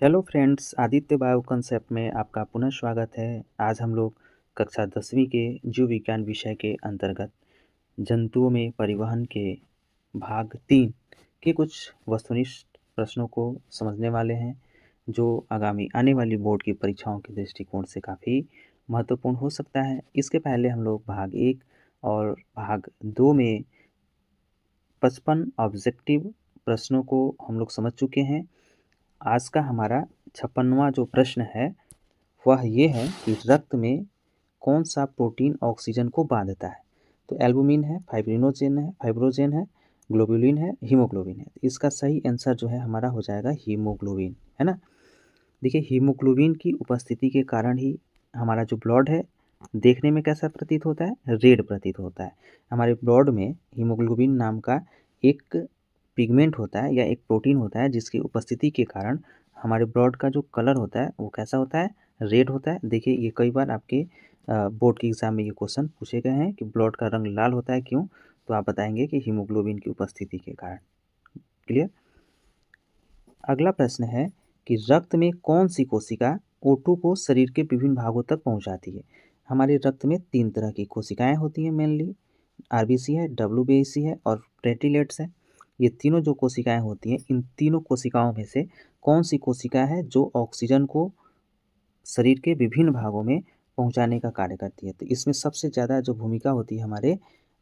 Hello friends, Aditya bio concept में आपका पुनः स्वागत है। आज हम लोग कक्षा 10वीं के जीव विज्ञान विषय के अंतर्गत जंतुओं में परिवहन के भाग 3 के कुछ वस्तुनिष्ठ प्रश्नों को समझने वाले हैं, जो आगामी आने वाली बोर्ड की परीक्षाओं के दृष्टिकोण से काफ़ी महत्वपूर्ण हो सकता है। इसके पहले हम लोग भाग 1 और भाग 2 में 55 ऑब्जेक्टिव प्रश्नों को हम लोग समझ चुके हैं। आज का हमारा 56वां जो प्रश्न है वह ये है कि रक्त में कौन सा प्रोटीन ऑक्सीजन को बांधता है। तो एल्बुमिन है, फाइब्रोजेन है, ग्लोबुलिन है, हीमोग्लोबिन है। इसका सही आंसर जो है हमारा हो जाएगा हीमोग्लोबिन, है ना। देखिए, हीमोग्लोबिन की उपस्थिति के कारण ही हमारा जो ब्लड है देखने में कैसा प्रतीत होता है, रेड प्रतीत होता है। हमारे ब्लड में हीमोग्लोबिन नाम का एक पिगमेंट होता है या एक प्रोटीन होता है, जिसकी उपस्थिति के कारण हमारे ब्लड का जो कलर होता है वो कैसा होता है, रेड होता है। देखिए, ये कई बार आपके बोर्ड के एग्जाम में ये क्वेश्चन पूछे गए हैं कि ब्लड का रंग लाल होता है क्यों, तो आप बताएंगे कि हीमोग्लोबिन की उपस्थिति के कारण। क्लियर। अगला प्रश्न है कि रक्त में कौन सी कोशिका O2 को शरीर के विभिन्न भागों तक पहुंचाती है। हमारे रक्त में 3 तरह की कोशिकाएं होती हैं, मेनली आरबीसी है, डब्ल्यूबीसी है और प्लेटलेट्स है। ये तीनों जो कोशिकाएं होती हैं, इन तीनों कोशिकाओं में से कौन सी कोशिका है जो ऑक्सीजन को शरीर के विभिन्न भागों में पहुंचाने का कार्य करती है। तो इसमें सबसे ज़्यादा जो भूमिका होती है हमारे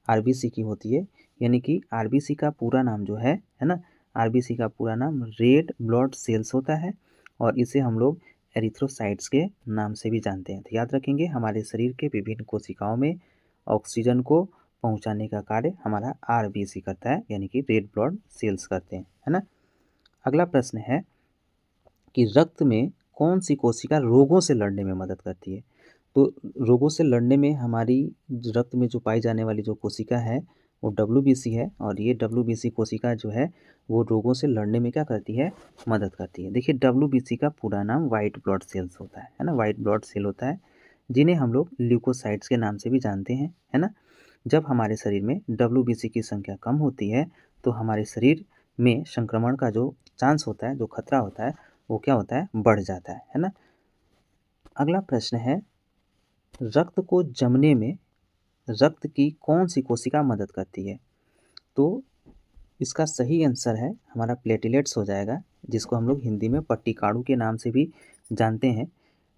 आरबीसी की होती है, यानी कि आरबीसी का पूरा नाम जो है ना, आरबीसी का पूरा नाम रेड ब्लड सेल्स होता है और इसे हम लोग एरिथ्रोसाइट्स के नाम से भी जानते हैं। तो याद रखेंगे, हमारे शरीर के विभिन्न कोशिकाओं में ऑक्सीजन को पहुंचाने का कार्य हमारा आरबीसी करता है, यानी कि रेड ब्लड सेल्स करते हैं, है ना। अगला प्रश्न है कि रक्त में कौन सी कोशिका रोगों से लड़ने में मदद करती है। तो रोगों से लड़ने में हमारी रक्त में जो पाई जाने वाली जो कोशिका है वो डब्ल्यूबीसी है, और ये डब्ल्यूबीसी कोशिका जो है वो रोगों से लड़ने में क्या करती है, मदद करती है। देखिए, डब्ल्यूबीसी का पूरा नाम वाइट ब्लड सेल्स होता है ना, वाइट ब्लड सेल होता है, जिन्हें हम लोग ल्यूकोसाइट्स के नाम से भी जानते हैं, है ना। जब हमारे शरीर में डब्ल्यूबीसी की संख्या कम होती है तो हमारे शरीर में संक्रमण का जो चांस होता है, जो खतरा होता है, वो क्या होता है, बढ़ जाता है ना। अगला प्रश्न है, रक्त को जमने में रक्त की कौन सी कोशिका मदद करती है। तो इसका सही आंसर है हमारा प्लेटलेट्स हो जाएगा, जिसको हम लोग हिंदी में पट्टिकाड़ू के नाम से भी जानते हैं।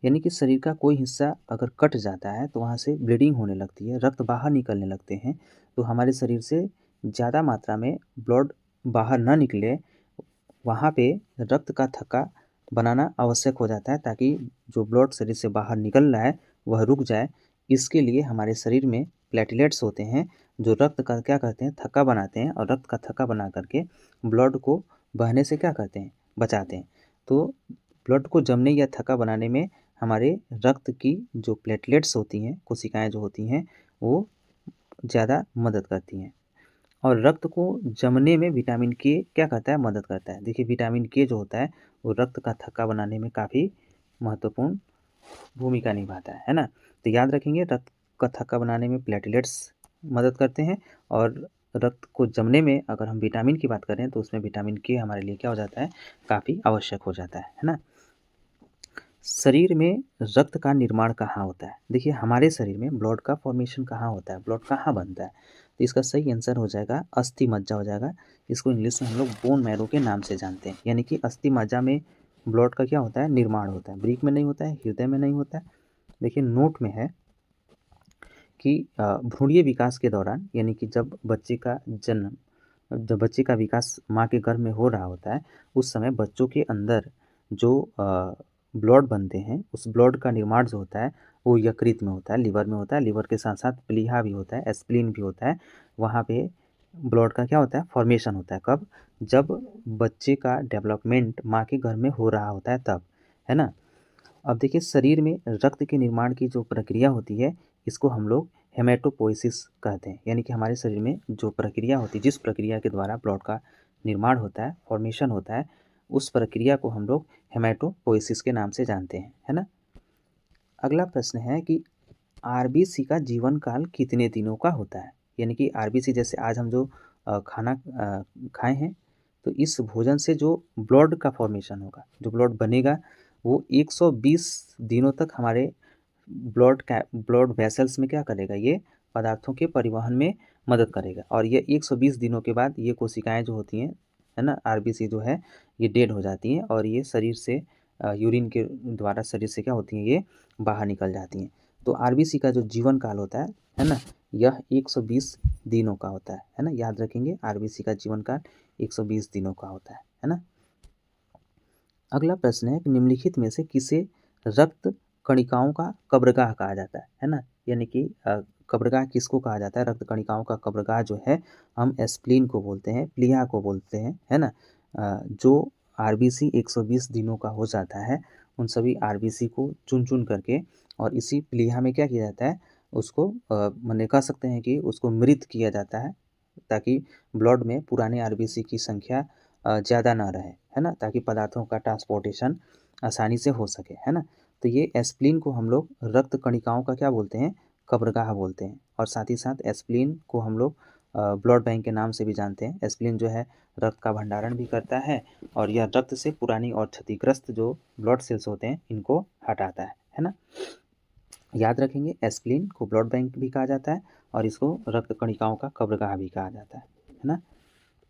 यानी कि शरीर का कोई हिस्सा अगर कट जाता है तो वहाँ से ब्लीडिंग होने लगती है, रक्त बाहर निकलने लगते हैं। तो हमारे शरीर से ज़्यादा मात्रा में ब्लड बाहर ना निकले, वहाँ पे रक्त का थक्का बनाना आवश्यक हो जाता है, ताकि जो ब्लड शरीर से बाहर निकल रहा है वह रुक जाए। इसके लिए हमारे शरीर में प्लेटलेट्स होते हैं जो रक्त का क्या करते हैं, थक्का बनाते हैं, और रक्त का थक्का बना करके ब्लड को बहने से क्या करते हैं, बचाते हैं। तो ब्लड को जमने या थक्का बनाने में हमारे रक्त की जो प्लेटलेट्स होती हैं, कोशिकाएं जो होती हैं, वो ज़्यादा मदद करती हैं। और रक्त को जमने में विटामिन के क्या करता है, मदद करता है। देखिए, विटामिन के जो होता है वो रक्त का थक्का बनाने में काफ़ी महत्वपूर्ण भूमिका निभाता है ना। तो याद रखेंगे, रक्त का थक्का बनाने में प्लेटलेट्स मदद करते हैं, और रक्त को जमने में अगर हम विटामिन की बात करें तो उसमें विटामिन के हमारे लिए क्या हो जाता है, काफ़ी आवश्यक हो जाता है ना। शरीर में रक्त का निर्माण कहाँ होता है। देखिए, हमारे शरीर में ब्लड का फॉर्मेशन कहाँ होता है, ब्लड कहाँ बनता है। तो इसका सही आंसर हो जाएगा अस्थि मज्जा हो जाएगा। इसको इंग्लिश में हम लोग बोन मैरो के नाम से जानते हैं। यानी कि अस्थि मज्जा में ब्लड का क्या होता है, निर्माण होता है। ब्रीक में नहीं होता है, हृदय में नहीं होता है। देखिए, नोट में है कि भ्रूणीय विकास के दौरान, यानी कि जब बच्चे का विकास माँ के गर्भ में हो रहा होता है, उस समय बच्चों के अंदर जो ब्लड बनते हैं, उस ब्लड का निर्माण जो होता है वो यकृत में होता है, लिवर में होता है। लिवर के साथ साथ प्लीहा भी होता है, स्प्लीन भी होता है। वहाँ पे ब्लड का क्या होता है, फॉर्मेशन होता है। कब? जब बच्चे का डेवलपमेंट माँ के गर्भ में हो रहा होता है तब, है ना। अब देखिए, शरीर में रक्त के निर्माण की जो प्रक्रिया होती है, इसको हम लोग हेमेटोपोइसिस कहते हैं। यानी कि हमारे शरीर में जो प्रक्रिया होती है, जिस प्रक्रिया के द्वारा ब्लड का निर्माण होता है, फॉर्मेशन होता है, उस प्रक्रिया को हम लोग हेमेटोपोइसिस के नाम से जानते हैं, है ना। अगला प्रश्न है कि आरबीसी का जीवन काल कितने दिनों का होता है। यानी कि आरबीसी, जैसे आज हम जो खाना खाए हैं, तो इस भोजन से जो ब्लड का फॉर्मेशन होगा, जो ब्लड बनेगा, वो 120 दिनों तक हमारे ब्लड वेसल्स में क्या करेगा, ये पदार्थों के परिवहन में मदद करेगा। और ये 120 दिनों के बाद ये कोशिकाएं जो होती हैं, है ना, आरबीसी जो है ये डेड हो जाती हैं और ये शरीर से यूरिन के द्वारा शरीर से क्या होती हैं, ये बाहर निकल जाती हैं। तो आरबीसी का जो जीवन काल होता है ना, यह 120 दिनों का होता है ना, याद रखेंगे, आरबीसी का जीवन काल 120 दिनों का होता है ना। अगला प्रश्न है कि निम्नलिखित में से किसे रक्त कणिकाओं का कब्रगाह कहा जाता है ना, यानी कि कब्रगाह किसको कहा जाता है, रक्त कणिकाओं का कब्रगाह जो है हम स्प्लीन को बोलते हैं, प्लीहा को बोलते हैं, है ना। जो आरबीसी 120 दिनों का हो जाता है, उन सभी आरबीसी को चुन चुन करके और इसी प्लीहा में क्या किया जाता है, उसको मैंने कह सकते हैं कि उसको मृत किया जाता है, ताकि ब्लड में पुराने आरबीसी की संख्या ज़्यादा ना रहे, है ना, ताकि पदार्थों का ट्रांसपोर्टेशन आसानी से हो सके, है ना। तो ये एस्प्लीन को हम लोग रक्त कणिकाओं का क्या बोलते हैं, कब्रगाह बोलते हैं। और साथ ही साथ एस्प्लीन को हम लोग ब्लड बैंक के नाम से भी जानते हैं। एस्प्लीन जो है रक्त का भंडारण भी करता है और यह रक्त से पुरानी और क्षतिग्रस्त जो ब्लड सेल्स होते हैं इनको हटाता है ना। याद रखेंगे, एस्प्लीन को ब्लड बैंक भी कहा जाता है और इसको रक्त कणिकाओं का कब्रगाह भी कहा जाता है ना।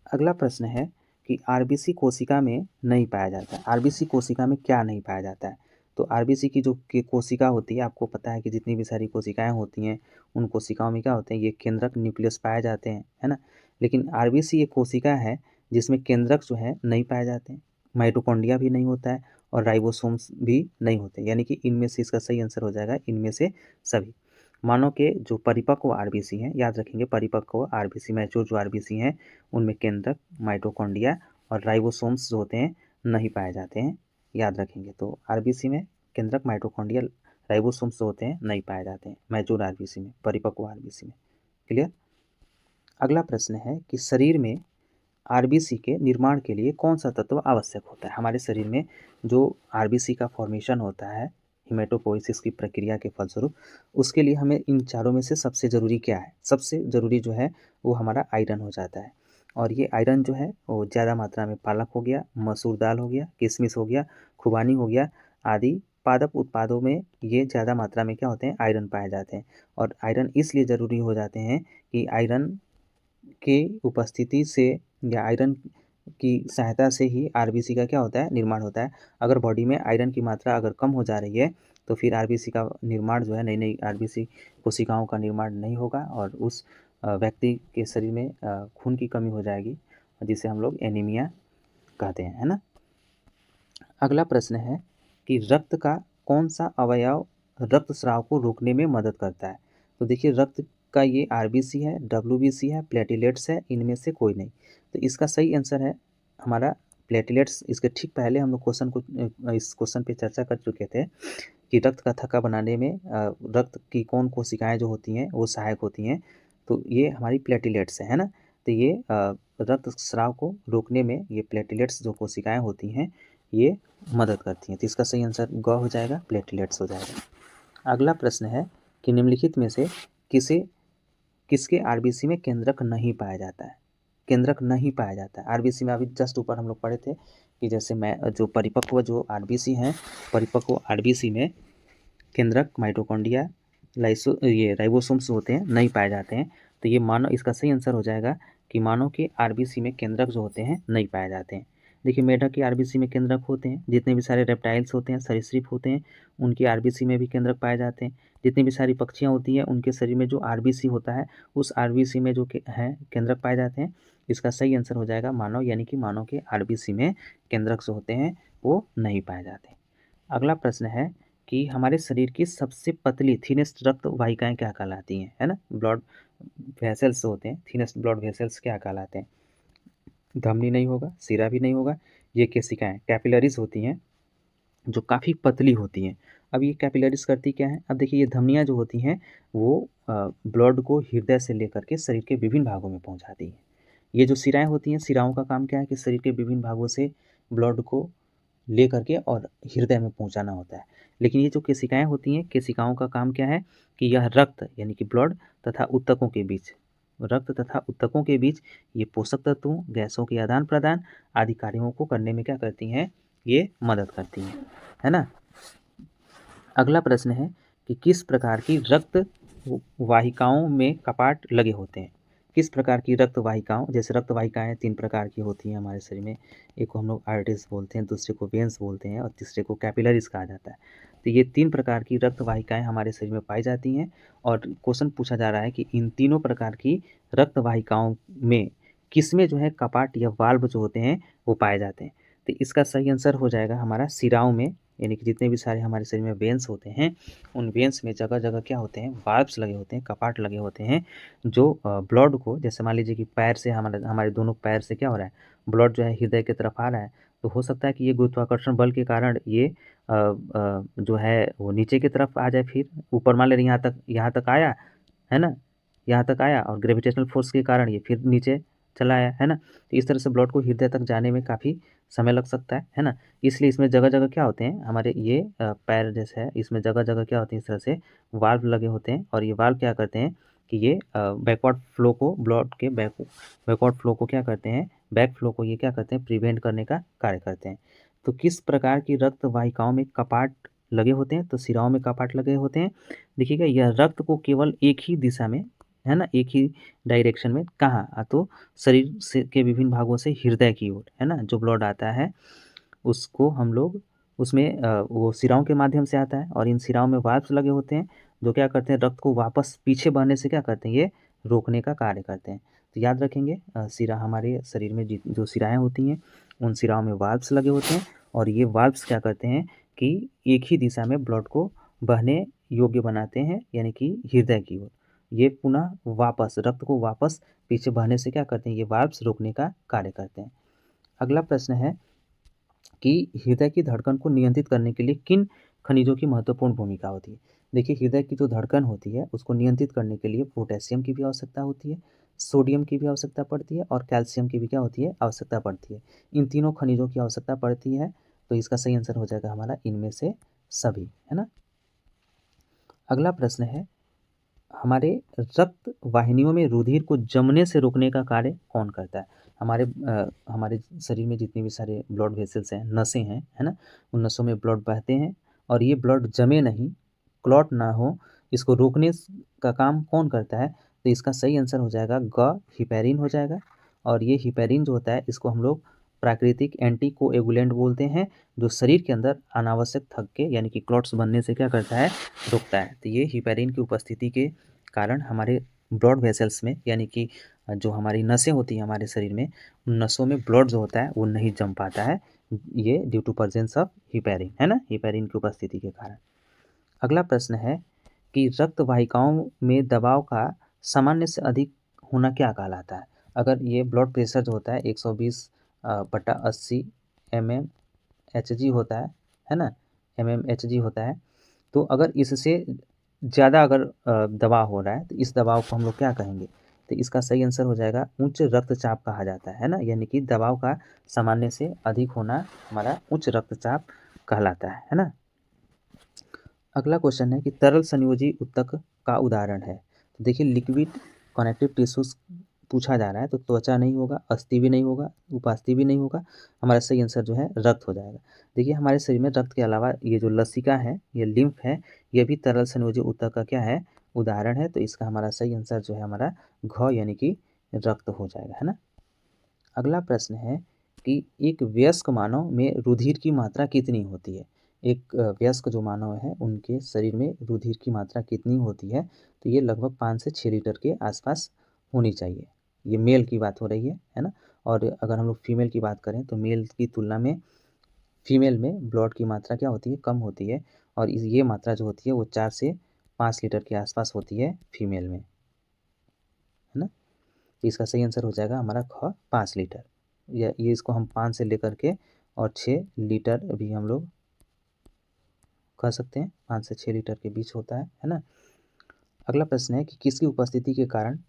अगला प्रश्न है कि आरबीसी कोशिका में नहीं पाया जाता है। आरबीसी कोशिका में क्या नहीं पाया जाता है? तो आरबीसी की जो कोशिका होती है, आपको पता है कि जितनी भी सारी कोशिकाएं होती हैं, उन कोशिकाओं में क्या होते हैं, ये केंद्रक न्यूक्लियस पाए जाते हैं, है ना। लेकिन आरबीसी एक कोशिका है जिसमें केंद्रक जो है नहीं पाए जाते हैं, माइटोकॉन्ड्रिया भी नहीं होता है और राइबोसोम्स भी नहीं होते, यानी कि इनमें से इसका सही आंसर हो जाएगा इनमें से सभी। मानव के जो परिपक्व आरबीसी हैं, याद रखेंगे, परिपक्व आरबीसी, मैच्योर जो आरबीसी हैं, उनमें केंद्रक, माइटोकॉन्ड्रिया और राइबोसोम्स जो होते हैं नहीं पाए जाते हैं, याद रखेंगे। तो आरबीसी में केंद्रक, माइटोकॉन्ड्रिया, राइबोसोम्स जो होते हैं नहीं पाए जाते हैं, मैच्योर आरबीसी में, परिपक्व आरबीसी में। क्लियर। अगला प्रश्न है कि शरीर में आरबीसी के निर्माण के लिए कौन सा तत्व आवश्यक होता है। हमारे शरीर में जो आरबीसी का फॉर्मेशन होता है हिमेटोपोइसिस की प्रक्रिया के फलस्वरूप, उसके लिए हमें इन चारों में से सबसे ज़रूरी क्या है, सबसे ज़रूरी जो है वो हमारा आयरन हो जाता है। और ये आयरन जो है वो ज़्यादा मात्रा में पालक हो गया, मसूर दाल हो गया, किशमिश हो गया, खुबानी हो गया आदि पादप उत्पादों में ये ज़्यादा मात्रा में क्या होते हैं, आयरन पाए जाते हैं। और आयरन इसलिए ज़रूरी हो जाते हैं कि आयरन के उपस्थिति से या आयरन की सहायता से ही आरबीसी का क्या होता है, निर्माण होता है। अगर बॉडी में आयरन की मात्रा अगर कम हो जा रही है तो फिर आरबीसी का निर्माण जो है, नई नई आरबीसी कोशिकाओं का निर्माण नहीं होगा और उस व्यक्ति के शरीर में खून की कमी हो जाएगी, जिसे हम लोग एनीमिया कहते हैं, है ना। अगला प्रश्न है कि रक्त का कौन सा अवयव रक्तस्राव को रोकने में मदद करता है। तो देखिए, रक्त का ये आरबीसी है, डब्ल्यूबीसी है, प्लेटिलेट्स है, इनमें से कोई नहीं। तो इसका सही आंसर है हमारा प्लेटिलेट्स। इसके ठीक पहले हम लोग इस क्वेश्चन पे चर्चा कर चुके थे कि रक्त का थक्का बनाने में रक्त की कौन कोशिकाएं जो होती हैं वो सहायक होती हैं। तो ये हमारी प्लेटिलेट्स है ना। तो ये रक्तस्राव को रोकने में ये प्लेटिलेट्स जो कोशिकाएं होती हैं ये मदद करती हैं। तो इसका सही आंसर ग हो जाएगा, प्लेटिलेट्स हो जाएगा। अगला प्रश्न है कि निम्नलिखित में से किसके आरबीसी में केंद्रक नहीं पाया जाता है। केंद्रक नहीं पाया जाता है आरबीसी में। अभी जस्ट ऊपर हम लोग पढ़े थे कि जैसे मैं जो परिपक्व जो आरबीसी हैं, परिपक्व आरबीसी में केंद्रक, माइटोकॉन्ड्रिया, ये राइबोसोम्स होते हैं नहीं पाए जाते हैं। तो ये मानव, इसका सही आंसर हो जाएगा कि मानव के आरबीसी में केंद्रक जो होते हैं नहीं पाए जाते हैं। देखिए, मेढक की आरबीसी में केंद्रक होते हैं, जितने भी सारे रेप्टाइल्स होते हैं, सरीसृप होते हैं, उनकी आरबीसी में भी केंद्रक पाए जाते हैं। जितनी भी सारी पक्षियाँ होती हैं उनके शरीर में जो आरबीसी होता है उस आरबीसी में जो है केंद्रक पाए जाते हैं। इसका सही आंसर हो जाएगा मानव, यानी कि मानव के आरबीसी में केंद्रक जो होते हैं वो नहीं पाए जाते। अगला प्रश्न है कि हमारे शरीर की सबसे पतली थिनेस्ट रक्त वाहिकाएं क्या कहलाती हैं, है ना। ब्लड वेसल्स होते हैं, थिनेस्ट ब्लड वेसल्स क्या कहलाते हैं। धमनी नहीं होगा, सिरा भी नहीं होगा, ये केशिकाएं कैपिलरीज होती हैं जो काफ़ी पतली होती हैं। अब ये कैपिलरीज करती क्या है, अब देखिए, ये धमनियाँ जो होती हैं वो ब्लड को हृदय से लेकर के शरीर के विभिन्न भागों में पहुंचाती हैं। ये जो सिराएं होती हैं, सिराओं का काम क्या है कि शरीर के विभिन्न भागों से ब्लड को ले करके और हृदय में पहुंचाना होता है। लेकिन ये जो केशिकाएं होती हैं, केशिकाओं का काम क्या है कि यह रक्त यानी कि ब्लड तथा ऊतकों के बीच रक्त तथा ऊतकों के बीच ये पोषक तत्वों, गैसों के आदान प्रदान आदि कार्यों को करने में क्या करती हैं, ये मदद करती हैं, है ना। अगला प्रश्न है कि किस प्रकार की रक्त वाहिकाओं में कपाट लगे होते हैं। किस प्रकार की रक्त वाहिकाओं, जैसे रक्त वाहिकाएं 3 प्रकार की होती हैं हमारे शरीर में। एक को हम लोग आर्टरीज बोलते हैं, दूसरे को वेन्स बोलते हैं और तीसरे को कैपिलरीज कहा जाता है। तो ये 3 प्रकार की रक्त वाहिकाएं हमारे शरीर में पाई जाती हैं और क्वेश्चन पूछा जा रहा है कि इन तीनों प्रकार की रक्त वाहिकाओं में किसमें जो है कपाट या वाल्व जो होते हैं वो पाए जाते हैं। तो इसका सही आंसर हो जाएगा हमारा शिराओं में, यानी कि जितने भी सारे हमारे शरीर में वेन्स होते हैं उन वेन्स में जगह जगह क्या होते हैं, वाल्व्स लगे होते हैं, कपाट लगे होते हैं जो ब्लड को, जैसे मान लीजिए कि पैर से हमारे दोनों पैर से क्या हो रहा है, ब्लड जो है हृदय की तरफ आ रहा है, तो हो सकता है कि ये गुरुत्वाकर्षण बल के कारण ये जो है वो नीचे की तरफ आ जाए, फिर ऊपर मान ले यहाँ तक आया है ना, यहाँ तक आया और ग्रेविटेशनल फोर्स के कारण ये फिर नीचे चला आया, है ना। तो इस तरह से ब्लड को हृदय तक जाने में काफ़ी समय लग सकता है ना। इसलिए इसमें जगह जगह क्या होते हैं, हमारे ये पैर जैसे है इसमें जगह जगह क्या होते हैं, इस तरह से वाल्व लगे होते हैं और ये वाल्व क्या करते हैं कि ये बैकवर्ड फ्लो को, ब्लड के बैकवर्ड फ्लो को क्या करते हैं, बैक फ्लो को ये क्या करते हैं, प्रिवेंट करने का कार्य करते हैं। तो किस प्रकार की रक्त वाहिकाओं में कपाट लगे होते हैं, तो शिराओं में कपाट लगे होते हैं। देखिएगा यह रक्त को केवल एक ही दिशा में, है ना, एक ही डायरेक्शन में, कहाँ, तो शरीर से के विभिन्न भागों से हृदय की ओर, है ना, जो ब्लड आता है उसको हम लोग उसमें वो शिराओं के माध्यम से आता है और इन शिराओं में वाल्व्स लगे होते हैं जो क्या करते हैं, रक्त को वापस पीछे बहने से क्या करते हैं, ये रोकने का कार्य करते हैं। तो याद रखेंगे शिरा, हमारे शरीर में जो शिराएँ होती हैं उन शिराओं में वाल्व्स लगे होते हैं और ये वाल्व्स क्या करते हैं कि एक ही दिशा में ब्लड को बहने योग्य बनाते हैं, यानी कि हृदय की ओर। ये पुनः वापस रक्त को वापस पीछे बहने से क्या करते हैं, ये वाल्व्स रोकने का कार्य करते हैं। अगला प्रश्न है कि हृदय की धड़कन को नियंत्रित करने के लिए किन खनिजों की महत्वपूर्ण भूमिका होती है। देखिए हृदय की जो धड़कन होती है उसको नियंत्रित करने के लिए पोटेशियम की भी आवश्यकता होती है, सोडियम की भी आवश्यकता पड़ती है और कैल्शियम की भी क्या होती है, आवश्यकता पड़ती है। इन तीनों खनिजों की आवश्यकता पड़ती है, तो इसका सही आंसर हो जाएगा हमारा इनमें से सभी, है ना। अगला प्रश्न है, हमारे रक्त वाहिनियों में रुधिर को जमने से रोकने का कार्य कौन करता है। हमारे शरीर में जितने भी सारे ब्लड वेसल्स हैं, नसें हैं, है ना, उन नसों में ब्लड बहते हैं और ये ब्लड जमे नहीं, क्लॉट ना हो, इसको रोकने का काम कौन करता है। तो इसका सही आंसर हो जाएगा ग, हिपैरिन हो जाएगा। और ये हिपैरिन जो होता है इसको हम लोग प्राकृतिक एंटी कोएगुलेंट बोलते हैं, जो शरीर के अंदर अनावश्यक थक्के यानी कि क्लॉट्स बनने से क्या करता है, रोकता है। तो ये हिपैरिन की उपस्थिति के कारण हमारे ब्लड वेसल्स में, यानी कि जो हमारी नसें होती हैं हमारे शरीर में, उन नसों में ब्लड जो होता है वो नहीं जम पाता है, ये due to presence of heparin, है ना, हिपैरिन की उपस्थिति के कारण। अगला प्रश्न है कि रक्त वाहिकाओं में दबाव का सामान्य से अधिक होना क्या कहलाता है। अगर ये ब्लड प्रेशर जो होता है 120/80 mmHg होता है ना, mmHg होता है, तो अगर इससे ज़्यादा अगर दबाव हो रहा है तो इस दबाव को हम लोग क्या कहेंगे। तो इसका सही आंसर हो जाएगा उच्च रक्तचाप कहा जाता है ना, यानी कि दबाव का सामान्य से अधिक होना हमारा उच्च रक्तचाप कहलाता है ना। अगला क्वेश्चन है कि तरल संयोजी ऊतक का उदाहरण है। तो देखिए लिक्विड कनेक्टिव टिश्यूज पूछा जा रहा है, तो त्वचा नहीं होगा, अस्थि भी नहीं होगा, उपास्थि भी नहीं होगा, हमारा सही आंसर जो है रक्त हो जाएगा। देखिए हमारे शरीर में रक्त के अलावा ये जो लसिका है, ये लिम्फ है, ये भी तरल संयोजी ऊतक का क्या है, उदाहरण है। तो इसका हमारा सही आंसर जो है हमारा घ यानी कि रक्त हो जाएगा, है ना। अगला प्रश्न है कि एक वयस्क मानव में रुधिर की मात्रा कितनी होती है। एक वयस्क जो मानव है उनके शरीर में रुधिर की मात्रा कितनी होती है, तो ये लगभग 5 से 6 लीटर के आसपास होनी चाहिए। ये मेल की बात हो रही है ना। और अगर हम लोग फीमेल की बात करें तो मेल की तुलना में फीमेल में ब्लड की मात्रा क्या होती है, कम होती है और ये मात्रा जो होती है वो 4 से 5 लीटर के आसपास होती है फीमेल में, है ना। तो इसका सही आंसर हो जाएगा हमारा ख, 5 लीटर। ये इसको हम 5 से लेकर के और 6 लीटर भी हम लोग कह सकते हैं, 5 से 6 लीटर के बीच होता है ना। अगला प्रश्न है कि किसकी उपस्थिति के कारण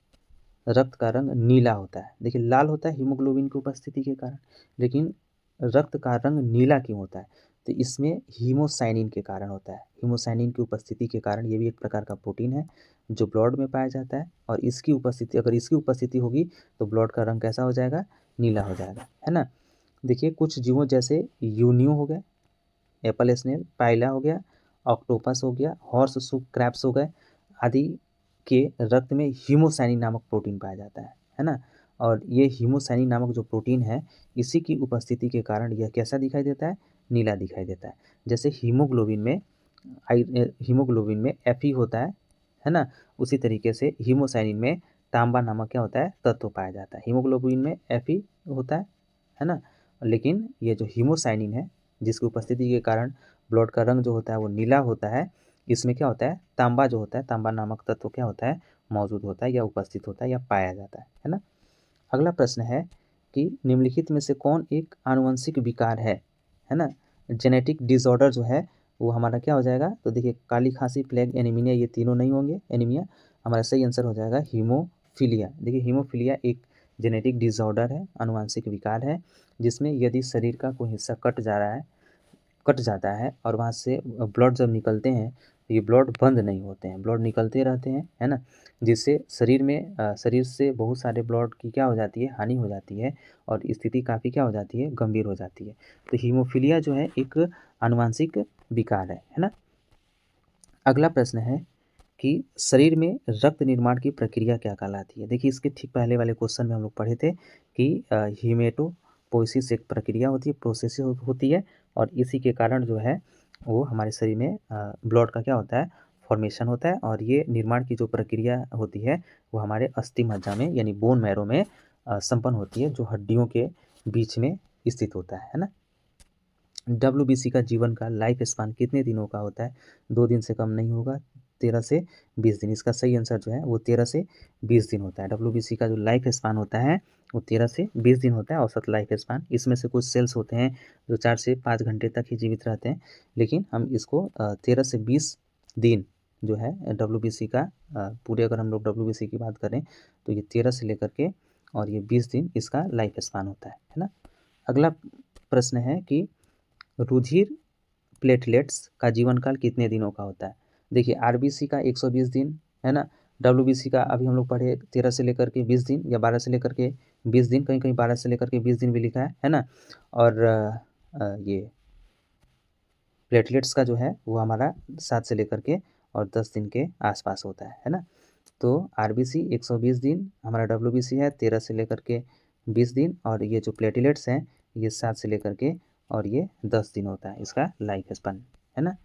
रक्त का रंग नीला होता है। देखिए लाल होता है हीमोग्लोबिन की उपस्थिति के कारण, लेकिन रक्त का रंग नीला क्यों होता है। तो इसमें हीमोसाइनिन के कारण होता है। हीमोसाइनिन की उपस्थिति के कारण, ये भी एक प्रकार का प्रोटीन है जो ब्लड में पाया जाता है, और इसकी उपस्थिति, अगर इसकी उपस्थिति होगी तो ब्लड का रंग कैसा हो जाएगा, नीला हो जाएगा, है ना। देखिए कुछ जीवों जैसे यूनियो हो गए, एप्पल स्नेल, पाइला हो गया, ऑक्टोपस हो गया, हॉर्स सूप क्रैब्स हो गए आदि के रक्त में हीमोसाइनिन नामक प्रोटीन पाया जाता है ना। और ये हीमोसाइनिन नामक जो प्रोटीन है, इसी की उपस्थिति के कारण यह कैसा दिखाई देता है, नीला दिखाई देता है। जैसे हीमोग्लोबिन में Fe होता है ना, उसी तरीके से हीमोसाइनिन में तांबा नामक क्या होता है, तत्व पाया जाता है। हीमोग्लोबिन में Fe होता है ना, लेकिन ये जो हीमोसाइनिन है जिसकी उपस्थिति के कारण ब्लड का रंग जो होता है वो नीला होता है, इसमें क्या होता है, तांबा जो होता है, तांबा नामक तत्व क्या होता है, मौजूद होता है या उपस्थित होता है या पाया जाता है ना। अगला प्रश्न है कि निम्नलिखित में से कौन एक आनुवंशिक विकार है ना। जेनेटिक डिसऑर्डर जो है वो हमारा क्या हो जाएगा, तो देखिए काली खांसी, प्लेग, एनीमिया, ये तीनों नहीं होंगे। एनीमिया हमारा सही आंसर हो जाएगा हीमोफीलिया। देखिए हीमोफीलिया एक जेनेटिक डिसऑर्डर है, आनुवंशिक विकार है, जिसमें यदि शरीर का कोई हिस्सा कट जाता है और वहाँ से ब्लड जब निकलते हैं तो ये ब्लड बंद नहीं होते हैं, ब्लड निकलते रहते हैं, है ना, जिससे शरीर से बहुत सारे ब्लड की क्या हो जाती है, हानि हो जाती है और स्थिति काफ़ी क्या हो जाती है, गंभीर हो जाती है। तो हीमोफीलिया जो है एक आनुवंशिक विकार है ना। अगला प्रश्न है कि शरीर में रक्त निर्माण की प्रक्रिया क्या कहलाती है। देखिए इसके ठीक पहले वाले क्वेश्चन में हम लोग पढ़े थे कि हीमेटोपोइसिस एक प्रक्रिया होती है, प्रोसेस होती है, और इसी के कारण जो है वो हमारे शरीर में ब्लड का क्या होता है, फॉर्मेशन होता है। और ये निर्माण की जो प्रक्रिया होती है वो हमारे अस्थि मज्जा में यानी बोन मैरो में संपन्न होती है, जो हड्डियों के बीच में स्थित होता है ना। WBC का जीवन का लाइफ स्पान कितने दिनों का होता है, 2 दिन से कम नहीं होगा, 13 से 20 दिन। इसका सही आंसर जो है वो 13 से 20 दिन होता है। WBC का जो लाइफ स्पान होता है वो 13 से 20 दिन होता है, औसत लाइफ स्पान। इसमें से कुछ सेल्स होते हैं जो 4 से 5 घंटे तक ही जीवित रहते हैं, लेकिन हम इसको 13 से 20 दिन जो है WBC का पूरे, अगर हम लोग WBC की बात करें तो ये 13 से लेकर के और ये 20 दिन इसका लाइफ स्पान होता है ना। अगला प्रश्न है कि रुधिर प्लेटलेट्स का जीवन काल कितने दिनों का होता है। देखिए आरबीसी का 120 दिन है ना, डब्ल्यूबीसी का अभी हम लोग पढ़े 13 से लेकर के 20 दिन या 12 से लेकर के 20 दिन, कहीं कहीं 12 से लेकर के 20 दिन भी लिखा है ना। और ये प्लेटलेट्स का जो है वो हमारा 7 से लेकर के और 10 दिन के आसपास होता है ना। तो आरबीसी 120 दिन, हमारा डब्ल्यूबीसी है 13 से लेकर के 20 दिन, और ये जो प्लेटलेट्स हैं ये 7 से लेकर के और ये 10 दिन होता है इसका लाइफ स्पैन, है ना।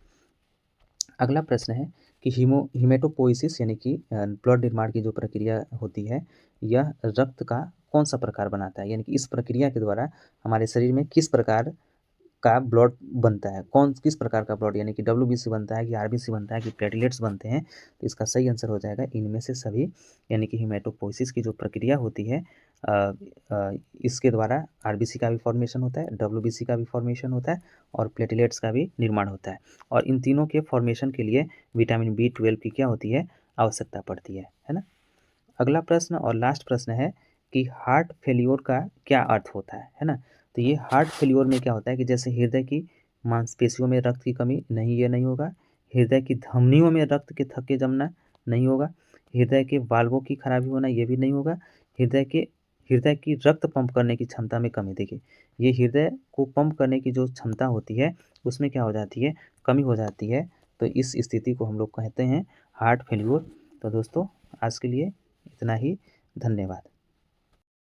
अगला प्रश्न है कि हीमेटोपोइसिस यानी कि ब्लड निर्माण की जो प्रक्रिया होती है, यह रक्त का कौन सा प्रकार बनाता है, यानी कि इस प्रक्रिया के द्वारा हमारे शरीर में किस प्रकार का ब्लड बनता है, किस प्रकार का ब्लड, यानी कि डब्ल्यूबीसी बनता है कि आरबीसी बनता है कि प्लेटलेट्स बनते हैं। तो इसका सही आंसर हो जाएगा इनमें से सभी, यानी कि हीमेटोपोइसिस की जो प्रक्रिया होती है इसके द्वारा आरबीसी का भी फॉर्मेशन होता है, डब्ल्यूबीसी का भी फॉर्मेशन होता है और प्लेटलेट्स का भी निर्माण होता है। और इन तीनों के फॉर्मेशन के लिए विटामिन B12 की क्या होती है, आवश्यकता पड़ती है ना। अगला प्रश्न और लास्ट प्रश्न है कि हार्ट फेल्योर का क्या अर्थ होता है ना। तो ये हार्ट फेल्योर में क्या होता है कि जैसे हृदय की मांसपेशियों में रक्त की कमी नहीं, ये नहीं होगा। हृदय की धमनियों में रक्त के थक्के जमना नहीं होगा। हृदय के वाल्वों की खराबी होना ये भी नहीं होगा। हृदय की रक्त पंप करने की क्षमता में कमी, देखिए ये हृदय को पंप करने की जो क्षमता होती है उसमें क्या हो जाती है, कमी हो जाती है। तो इस स्थिति को हम लोग कहते हैं हार्ट फेल्योर। तो दोस्तों आज के लिए इतना ही, धन्यवाद।